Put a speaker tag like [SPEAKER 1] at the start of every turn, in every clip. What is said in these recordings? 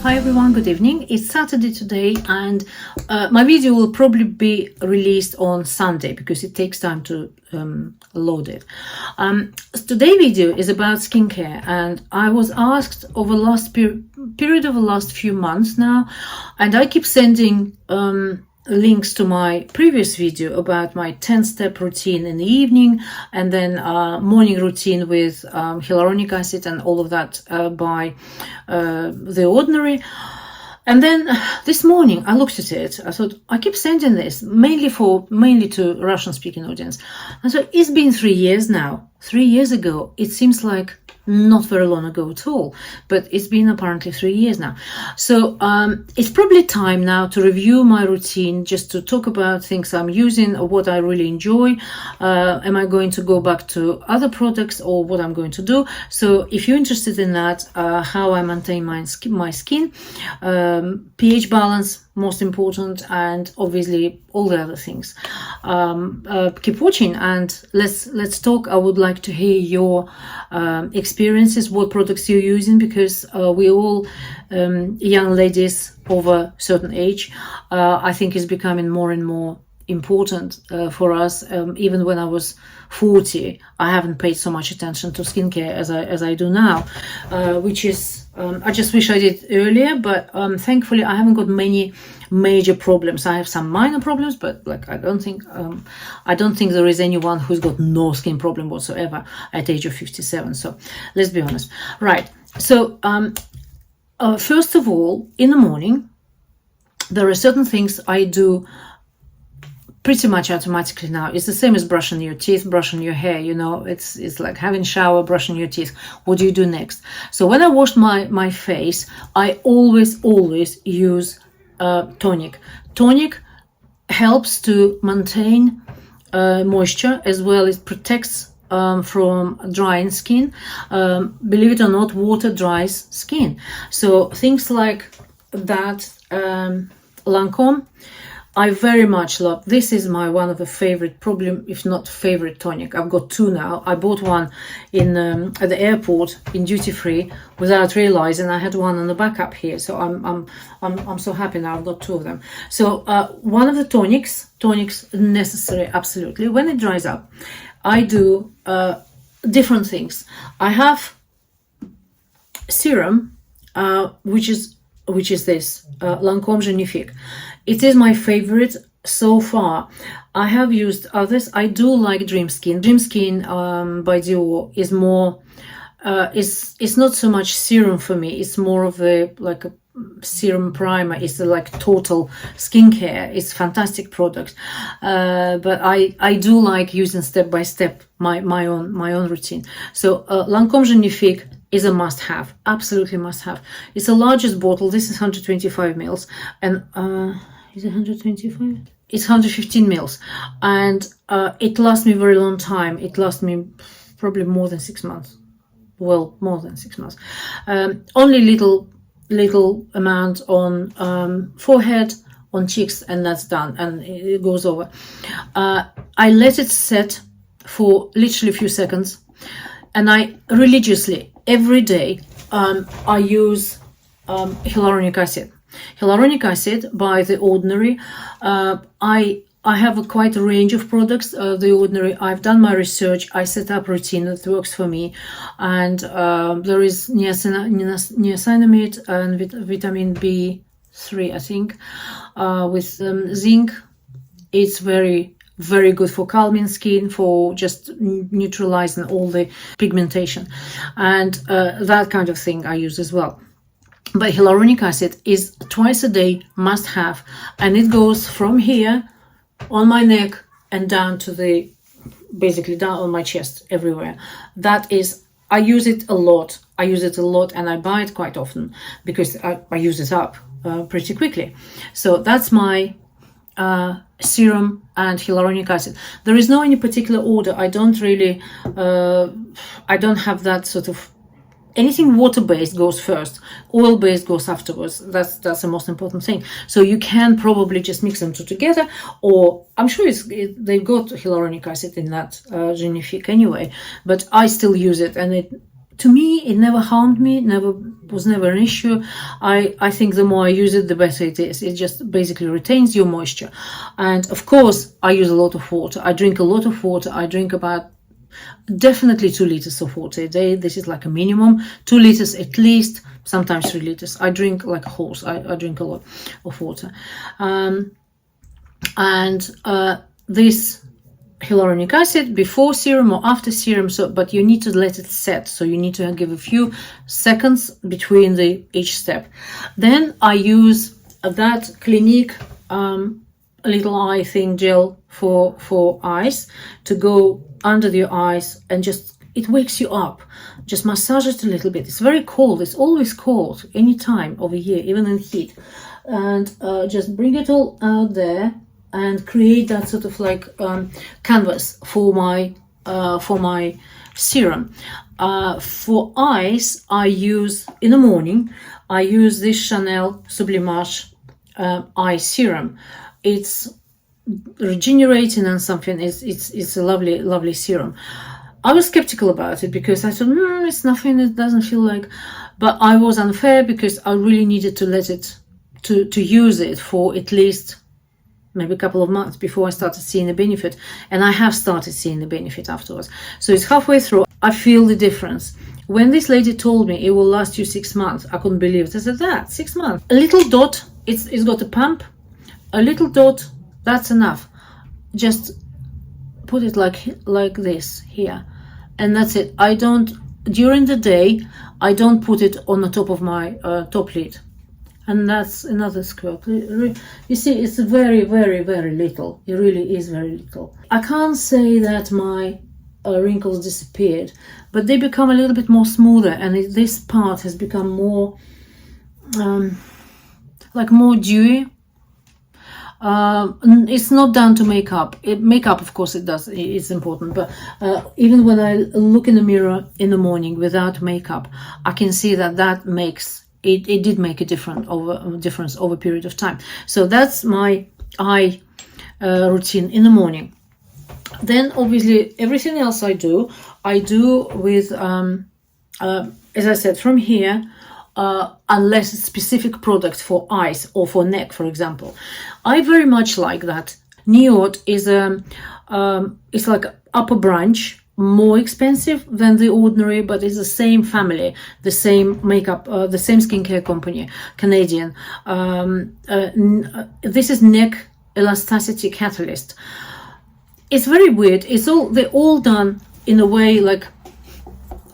[SPEAKER 1] Hi everyone, good evening. It's Saturday today and my video will probably be released on Sunday because it takes time to load it. Today's video is about skincare, and I was asked over last period of the last few months now, and I keep sending links to my previous video about my 10-step routine in the evening and then morning routine with hyaluronic acid and all of that by The Ordinary. And then this morning I looked at it. I thought, I keep sending this mainly to Russian speaking audience. I thought, it's been 3 years now. 3 years ago, it seems like not very long ago at all, but it's been apparently 3 years now. So it's probably time now to review my routine, just to talk about things I'm using or what I really enjoy. Am I going to go back to other products or what I'm going to do? So if you're interested in that, how I maintain my skin, pH balance, most important, and obviously all the other things. Keep watching and let's talk. I would like to hear your experiences, what products you're using, because we all young ladies over certain age, I think is becoming more and more important for us. Even when I was 40, I haven't paid so much attention to skincare as I do now, which is I just wish I did earlier, but thankfully I haven't got many major problems. I have some minor problems, but like I don't think there is anyone who's got no skin problem whatsoever at age of 57. So let's be honest, right? So first of all, in the morning, there are certain things I do pretty much automatically now. It's the same as brushing your teeth, brushing your hair, you know, it's like having a shower, brushing your teeth. What do you do next? So when I wash my face, I always use tonic. Tonic helps to maintain moisture, as well as protects from drying skin. Believe it or not, water dries skin. So things like that, Lancome, I very much love. This is my one of the favorite, probably if not favorite tonic. I've got two now. I bought one in at the airport in duty free without realizing I had one on the backup here. So I'm so happy now. I've got two of them. So one of the tonics necessary absolutely. When it dries up, I do different things. I have serum, which is this Lancome Génifique. It is my favorite so far. I have used others. I do like Dream Skin. Dream Skin by Dior is more, it's not so much serum for me. It's more of a serum primer. It's like total skincare. It's a fantastic product. But I do like using step by step my own routine. So Lancome Génifique is a must-have, absolutely must-have. It's the largest bottle. This is 125 mils, and is it 125? It's 115 mils, and it lasts me a very long time. It lasts me probably more than 6 months. Well, more than 6 months. Only little amount on forehead, on cheeks, and that's done, and it goes over. I let it set for literally a few seconds, and I religiously every day I use hyaluronic acid. Hyaluronic acid by The Ordinary. I have quite a range of products. The Ordinary, I've done my research. I set up routine that works for me, and there is niacinamide and vitamin B3, I think, with zinc. It's very good for calming skin, for just neutralizing all the pigmentation, and that kind of thing I use as well. But hyaluronic acid is twice a day must have, and it goes from here on my neck and down to basically down on my chest, everywhere. That is, I use it a lot, and I buy it quite often because I use it up pretty quickly. So that's my serum and hyaluronic acid. There is no any particular order. I don't really I don't have that sort of. Anything water-based goes first, oil-based goes afterwards. That's the most important thing. So you can probably just mix them two together, or I'm sure they've got hyaluronic acid in that Génifique anyway, but I still use it, and it to me, it never harmed me, was never an issue. I think the more I use it, the better it is. It just basically retains your moisture. And of course, I use a lot of water. I drink a lot of water. I drink about definitely 2 liters of water a day. This is like a minimum. 2 liters at least, sometimes 3 liters. I drink like a horse. I drink a lot of water. This hyaluronic acid before serum or after serum, but you need to let it set, so you need to give a few seconds between each step. Then I use that Clinique little eye thing gel for eyes to go under your eyes, and just it wakes you up. Just massage it a little bit. It's very cold. It's always cold any time of the year, even in heat. And just bring it all out there and create that sort of like canvas for my serum. For eyes, I use in the morning. I use this Chanel Sublimage eye serum. It's regenerating and something. It's a lovely serum. I was skeptical about it because I thought it's nothing. It doesn't feel like. But I was unfair because I really needed to let it to use it for at least maybe a couple of months before I started seeing the benefit, and I have started seeing the benefit afterwards. So it's halfway through. I feel the difference. When this lady told me it will last you 6 months, I couldn't believe it. I said, that 6 months? A little dot, it's got a pump, a little dot, that's enough. Just put it like this here, and that's it. I don't, during the day, I don't put it on the top of my top lid. And that's another squirt. You see, it's very little. It really is very little. I can't say that my wrinkles disappeared, but they become a little bit more smoother, and this part has become more like more dewy. It's not down to makeup. Makeup, of course, it's important, but even when I look in the mirror in the morning without makeup, I can see that makes it did make a difference over a period of time. So that's my eye routine in the morning. Then obviously everything else I do with as I said, from here, unless it's specific product for eyes or for neck, for example. I very much like that. Neot is it's like upper branch, more expensive than the ordinary, but it's the same family, the same makeup, the same skincare company, Canadian. This is neck elasticity catalyst. It's very weird. They're all done in a way like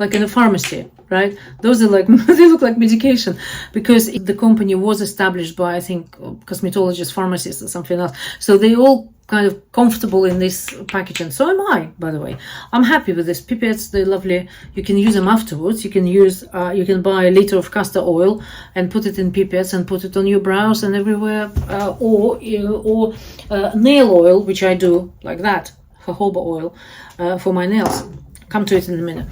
[SPEAKER 1] in a pharmacy, right? Those are like they look like medication, because the company was established by, I think, cosmetologists, pharmacists, or something else. So they all kind of comfortable in this packaging. So am I, by the way. I'm happy with this. Pipettes, they're lovely. You can use them afterwards. You can use, you can buy a liter of castor oil and put it in pipettes and put it on your brows and everywhere, or nail oil, which I do like that, jojoba oil, for my nails. Come to it in a minute.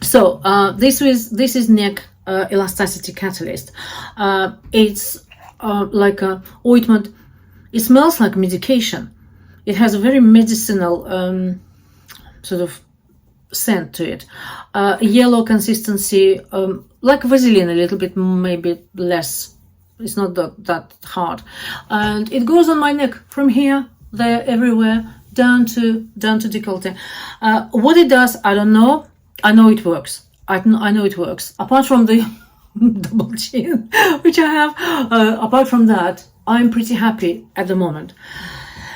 [SPEAKER 1] So this is neck elasticity catalyst. It's like a ointment. It smells like medication. It has a very medicinal sort of scent to it. Yellow consistency, like Vaseline a little bit, maybe less. It's not that hard. And it goes on my neck from here, there, everywhere, down to décolleté. What it does, I don't know. I know it works. I know it works. Apart from the double chin, which I have, apart from that, I'm pretty happy at the moment.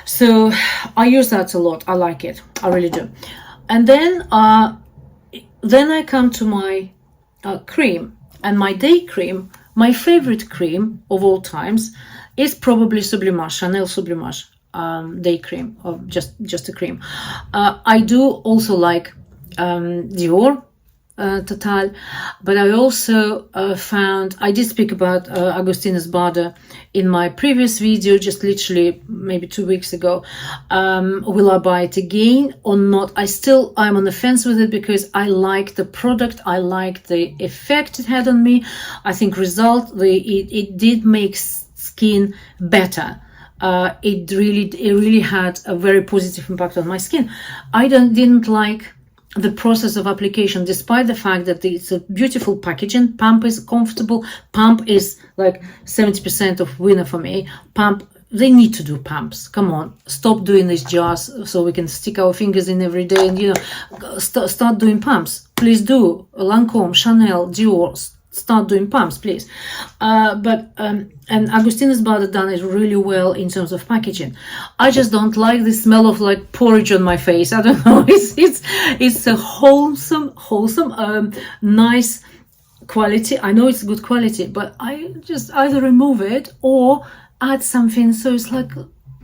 [SPEAKER 1] So I use that a lot. I like it. I really do. And then I come to my cream. And my day cream, my favorite cream of all times, is probably Sublimage, Chanel Sublimage day cream, or just a cream. I do also like Dior Total, but I also found, I did speak about Augustinus Bader in my previous video, just literally maybe 2 weeks ago. Will I buy it again or not? I'm on the fence with it, because I like the product, I like the effect it had on me. I think it did make skin better. It really had a very positive impact on my skin. I didn't like the process of application, despite the fact that it's a beautiful packaging. Pump is comfortable. Pump is like 70% of winner for me. Pump, they need to do pumps. Come on, stop doing these jars so we can stick our fingers in every day, and, you know, start doing pumps. Please do. Lancome, Chanel, Dior, start doing pumps, please. And Augustinus Bader done it really well in terms of packaging. I just don't like the smell of like porridge on my face. I don't know. It's a wholesome, nice quality. I know it's good quality, but I just either remove it or add something so it's like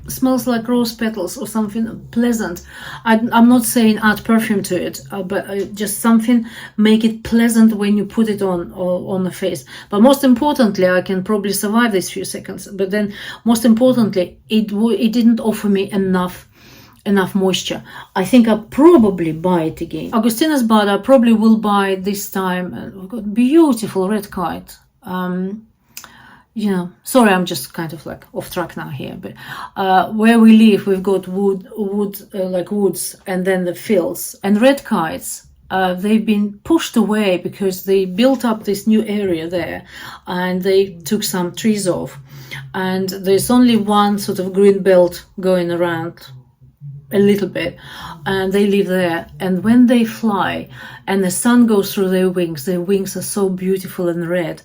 [SPEAKER 1] smells like rose petals or something pleasant. I'm not saying add perfume to it, but just something, make it pleasant when you put it on the face. But most importantly, I can probably survive these few seconds, but then most importantly, it didn't offer me enough moisture. I think I'll probably buy it again. Augustinus Bader I probably will buy this time. We've got beautiful red kite. You know, sorry, I'm just kind of like off track now here, but where we live, we've got like woods, and then the fields, and red kites. They've been pushed away because they built up this new area there, and they took some trees off, and there's only one sort of green belt going around a little bit, and they live there. And when they fly and the sun goes through their wings are so beautiful and red.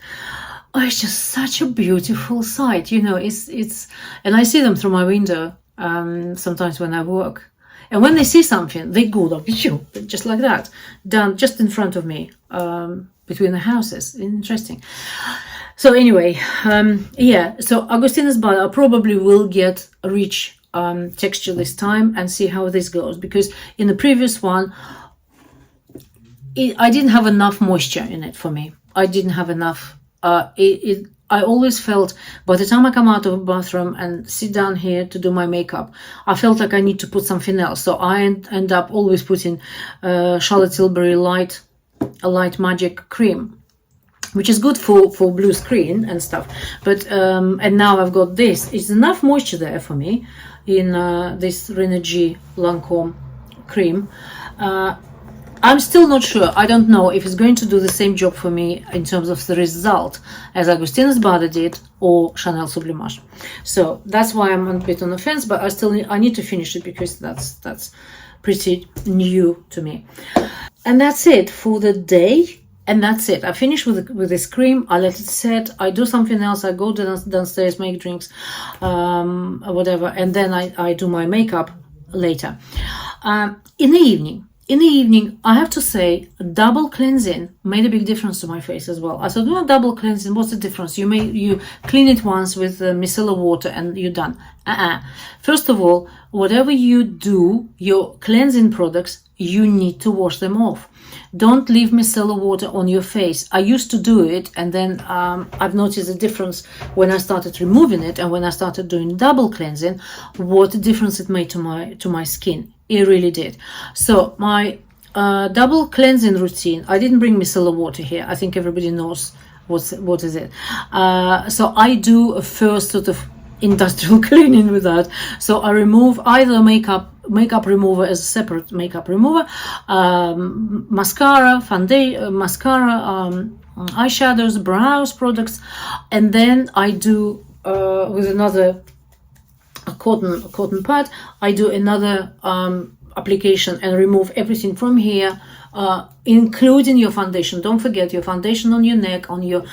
[SPEAKER 1] Oh, it's just such a beautiful sight, you know. It's and I see them through my window sometimes when I work, and when they see something, they go like just like that, down just in front of me, between the houses. Interesting. So anyway, yeah. So Augustinus Bader I probably will get a rich texture this time and see how this goes, because in the previous one, I didn't have enough moisture in it for me. I didn't have enough. I always felt by the time I come out of the bathroom and sit down here to do my makeup, I felt like I need to put something else. So I end up always putting Charlotte Tilbury light magic cream, which is good for blue screen and stuff. But and now I've got this. It's enough moisture there for me in this Renergie Lancome cream. I'm still not sure. I don't know if it's going to do the same job for me in terms of the result as Augustinus Bader did or Chanel Sublimage. So that's why I'm a bit on the fence, but I need to finish it because that's pretty new to me. And that's it for the day. And that's it. I finish with this cream. I let it set. I do something else. I go downstairs, make drinks, or whatever, and then I do my makeup later. In the evening, I have to say, double cleansing made a big difference to my face as well. I said, no, double cleansing, what's the difference? You clean it once with micellar water and you're done. First of all, whatever you do, your cleansing products, you need to wash them off. Don't leave micellar water on your face. I used to do it, and then I've noticed a difference when I started removing it and when I started doing double cleansing, what a difference it made to my skin. It really did. So my double cleansing routine, I didn't bring micellar water here. I think everybody knows what is it. So I do a first sort of industrial cleaning with that. So I remove either makeup remover as a separate makeup remover, mascara, foundation, eyeshadows, brows products, and then I do with another cotton pad, I do another application and remove everything from here, including your foundation. Don't forget your foundation on your neck, on your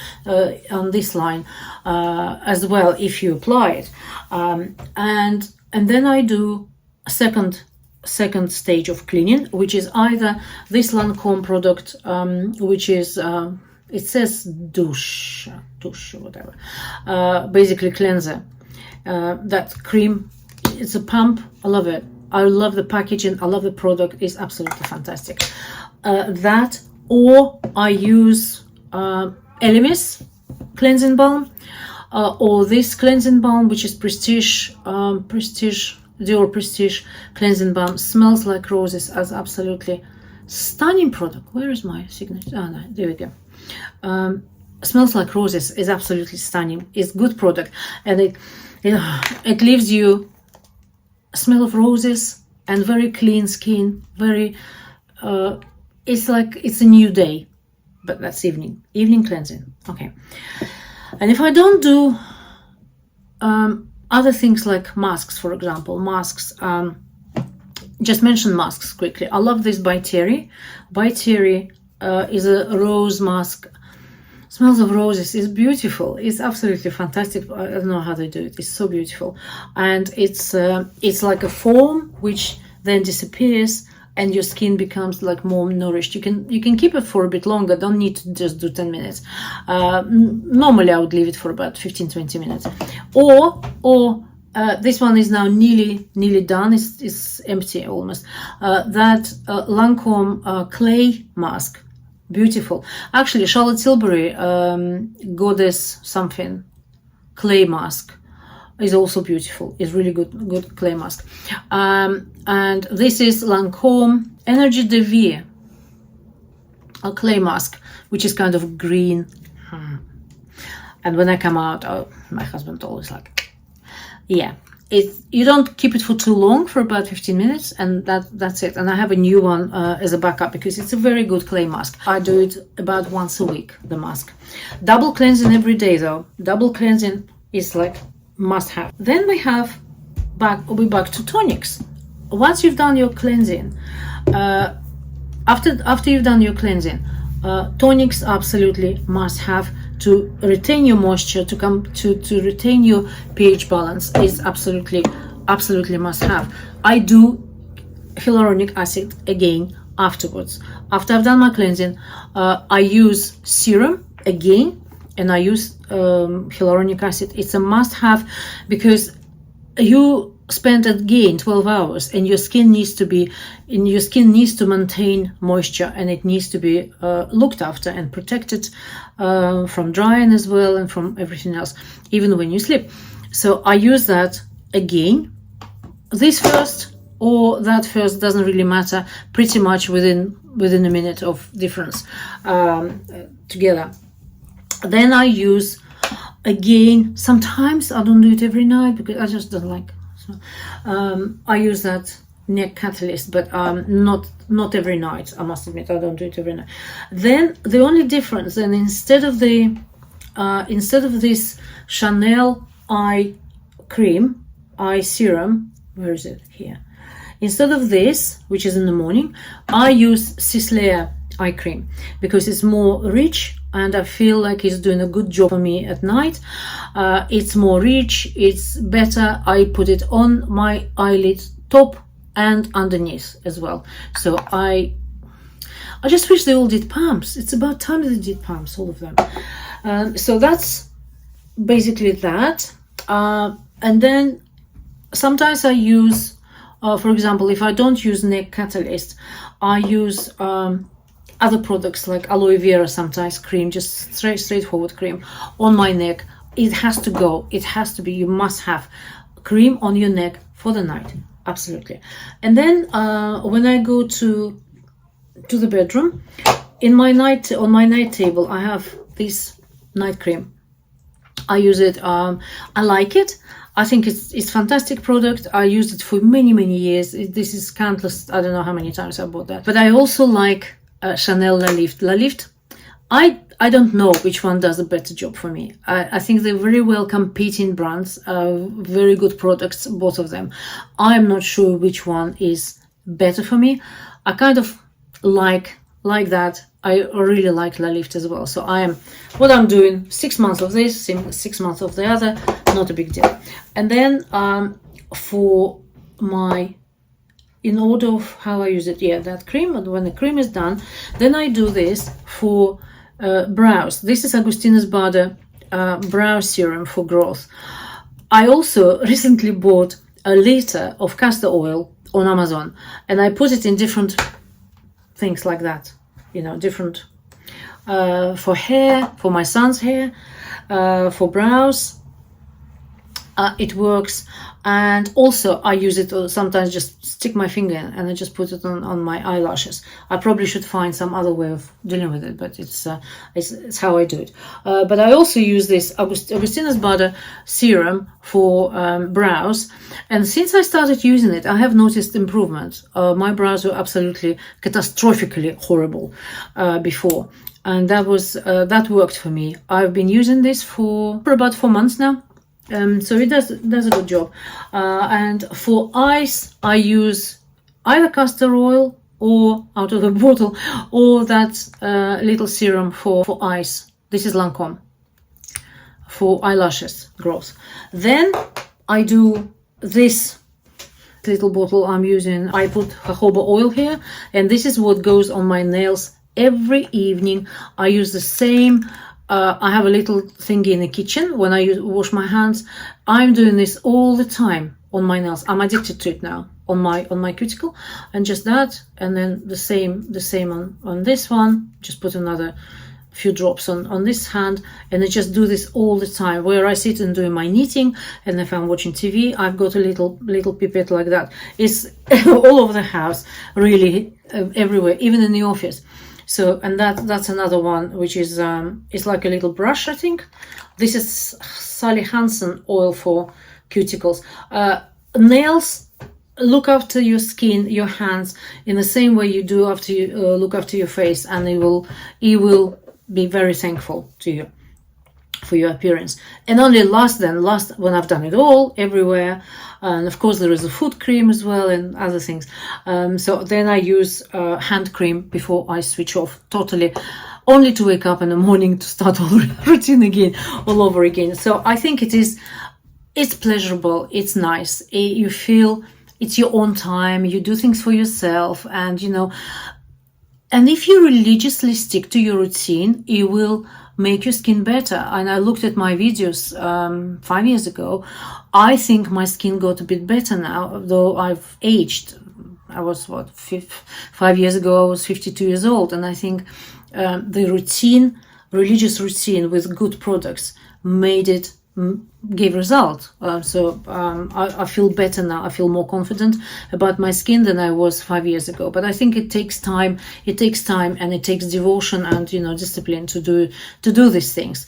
[SPEAKER 1] on this line as well if you apply it, and then I do a second stage of cleaning, which is either this Lancome product, which is it says douche or whatever, basically cleanser. That cream, it's a pump. I love it. I love the packaging. I love the product. It's absolutely fantastic. That, or I use Elemis cleansing balm, or this cleansing balm, which is Dior Prestige cleansing balm. Smells like roses. As absolutely stunning product. Where is my signature? Oh, no, there we go. Smells like roses is absolutely stunning. It's good product, and it leaves you a smell of roses and very clean skin, very it's like it's a new day, but that's evening cleansing. Okay. And if I don't do other things like masks, for example, masks, just mention masks quickly. I love this by Terry. By Terry is a rose mask. Smells of roses. It's beautiful. It's absolutely fantastic. I don't know how they do it. It's so beautiful, and it's like a foam which then disappears, and your skin becomes like more nourished. You can keep it for a bit longer. Don't need to just do 10 minutes. Normally I would leave it for about 15-20 minutes. Or this one is now nearly done. It's empty almost. That Lancome clay mask. Beautiful. Actually, Charlotte Tilbury Goddess something clay mask is also beautiful. It's really good clay mask. And this is Lancome Energy de Vie, a clay mask, which is kind of green. And when I come out, my husband always like, yeah. You don't keep it for too long, for about 15 minutes, and that's it. And I have a new one as a backup because it's a very good clay mask. I do it about once a week, the mask. Double cleansing every day though. Double cleansing is like must have. Then we're back to tonics. Once you've done your cleansing, after you've done your cleansing, tonics absolutely must have to retain your moisture, to retain your pH balance. Is absolutely must have. I do hyaluronic acid again afterwards. After I've done my cleansing, I use serum again, and I use hyaluronic acid. It's a must have because you spend again 12 hours and your skin needs to maintain moisture, and it needs to be looked after and protected from drying as well, and from everything else, even when you sleep. So I use that again, this first or that first, doesn't really matter, pretty much within a minute of difference together. Then I use again, sometimes I don't do it every night because I just don't like. So, I use that neck catalyst, but not every night. I must admit, I don't do it every night. Then the only difference, and instead of this Chanel eye cream, eye serum, where is it? Here. Instead of this, which is in the morning, I use Micellar eye cream because it's more rich, and I feel like it's doing a good job for me at night. It's more rich, it's better. I put it on my eyelid top and underneath as well. So I just wish they all did pumps. It's about time they did pumps, all of them. So that's basically that. And then sometimes I use, for example, if I don't use neck catalyst, I use other products like aloe vera, sometimes cream, just straightforward cream on my neck. It has to go. It has to be. You must have cream on your neck for the night. Absolutely. And then when I go to the bedroom, on my night table, I have this night cream. I use it. I like it. I think it's fantastic product. I used it for many years. This is countless. I don't know how many times I bought that. But I also like Chanel La Lift. I don't know which one does a better job for me. I think they're very well competing brands, very good products, both of them. I'm not sure which one is better for me. I kind of like that. I really like La Lift as well. So what I'm doing, 6 months of this, 6 months of the other, not a big deal. And then for my, in order of how I use it, that cream, and when the cream is done, then I do this for brows. This is Augustinus Bader brow serum for growth. I also recently bought a liter of castor oil on Amazon, and I put it in different things like that, different for hair, for my son's hair, for brows, It works. And also I use it sometimes, just stick my finger in and I just put it on my eyelashes. I probably should find some other way of dealing with it, but it's how I do it. But I also use this Augustinus Bader serum for brows, and since I started using it, I have noticed improvement. My brows were absolutely catastrophically horrible before, and that worked for me. I've been using this for about 4 months now. So it does a good job. And for eyes, I use either castor oil or out of the bottle, or that little serum for eyes. This is Lancome for eyelashes growth. Then I do this little bottle I'm using. I put jojoba oil here, and this is what goes on my nails every evening. I use the same. I have a little thingy in the kitchen when I wash my hands. I'm doing this all the time on my nails. I'm addicted to it now on my cuticle, and just that, and then the same on this one. Just put another few drops on this hand, and I just do this all the time where I sit and doing my knitting, and if I'm watching TV, I've got a little pipette like that. It's all over the house, really, everywhere, even in the office. So, and that's another one, which is it's like a little brush, I think. This is Sally Hansen oil for cuticles. Nails, look after your skin, your hands, in the same way you do after you look after your face, and it will be very thankful to you for your appearance. And only last when I've done it all everywhere, and of course there is a foot cream as well and other things. So then I use hand cream before I switch off totally, only to wake up in the morning to start all the routine again, all over again. So I think it's pleasurable, it's nice, you feel it's your own time, you do things for yourself, and and if you religiously stick to your routine, it will make your skin better. And I looked at my videos 5 years ago. I think my skin got a bit better now, though I've aged. I was 5 years ago I was 52 years old, and I think the routine, religious routine with good products, gave result. So I feel better now. I feel more confident about my skin than I was 5 years ago. But I think it takes time. It takes time, and it takes devotion and discipline to do these things.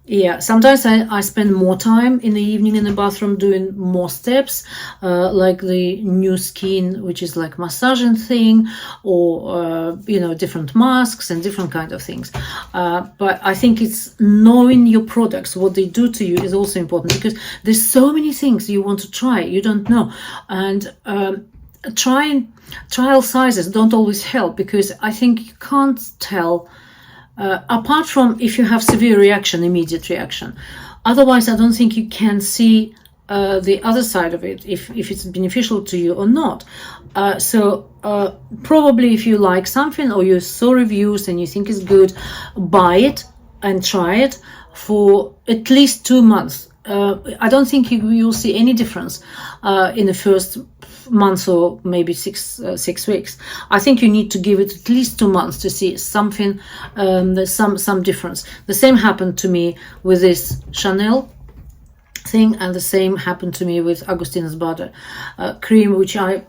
[SPEAKER 1] Yeah, sometimes I spend more time in the evening in the bathroom doing more steps, like the new skin, which is like massaging thing, or different masks and different kind of things. But I think it's knowing your products, what they do to you, is also important, because there's so many things you want to try, you don't know, and trial sizes don't always help, because I think you can't tell. Apart from if you have severe reaction, immediate reaction. Otherwise, I don't think you can see the other side of it, if it's beneficial to you or not. So probably if you like something, or you saw reviews and you think it's good, buy it and try it for at least 2 months. I don't think you'll see any difference in the first month or maybe 6 weeks. I think you need to give it at least 2 months to see something, there's some difference. The same happened to me with this Chanel thing, and the same happened to me with Augustinus Bader cream, which I'm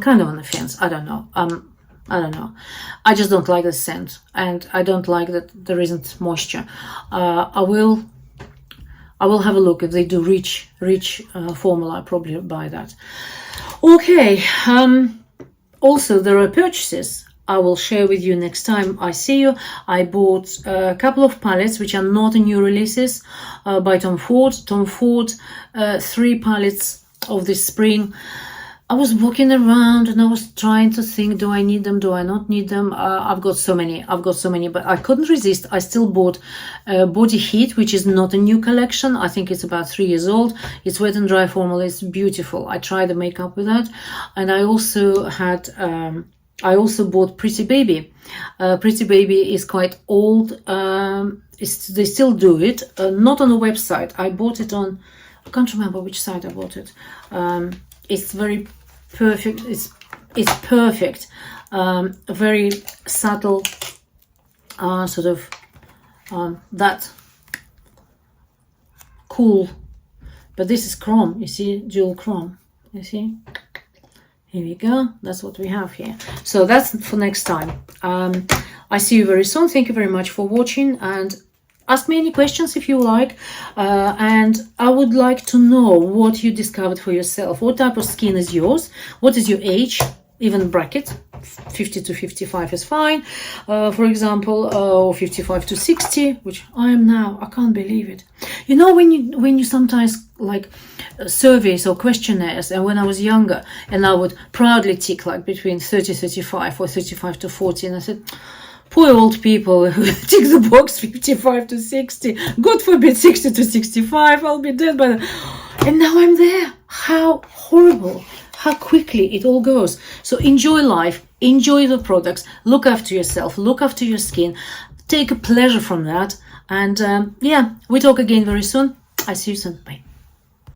[SPEAKER 1] kind of on the fence. I don't know. I don't know. I just don't like the scent, and I don't like that there isn't moisture. I will have a look. If they do rich formula, I'll probably buy that. Okay. Also, there are purchases I will share with you next time I see you. I bought a couple of palettes which are not in new releases by Tom Ford. 3 palettes of this spring. I was walking around and I was trying to think, do I need them? Do I not need them? I've got so many, but I couldn't resist. I still bought Body Heat, which is not a new collection. I think it's about 3 years old. It's wet and dry formula. It's beautiful. I tried the makeup with that. And I also had, I also bought Pretty Baby. Pretty Baby is quite old. They still do it. Not on the website. I bought it on, I can't remember which site I bought it. It's very perfect. It's perfect. A very subtle sort of that cool but this is chrome, you see, dual chrome, you see. Here we go, that's what we have here. So that's for next time. I see you very soon. Thank you very much for watching, and ask me any questions if you like. And I would like to know what you discovered for yourself. What type of skin is yours? What is your age? Even bracket, 50 to 55 is fine, for example, or 55 to 60, which I am now. I can't believe it. You know, when you sometimes like surveys or questionnaires, and when I was younger, and I would proudly tick like between 30 35 or 35 to 40, and I said, poor old people who tick the box 55 to 60, God forbid 60 to 65, I'll be dead by then. And now I'm there. How horrible, how quickly it all goes. So enjoy life, enjoy the products, look after yourself, look after your skin, take a pleasure from that. And yeah, we talk again very soon. I see you soon. Bye.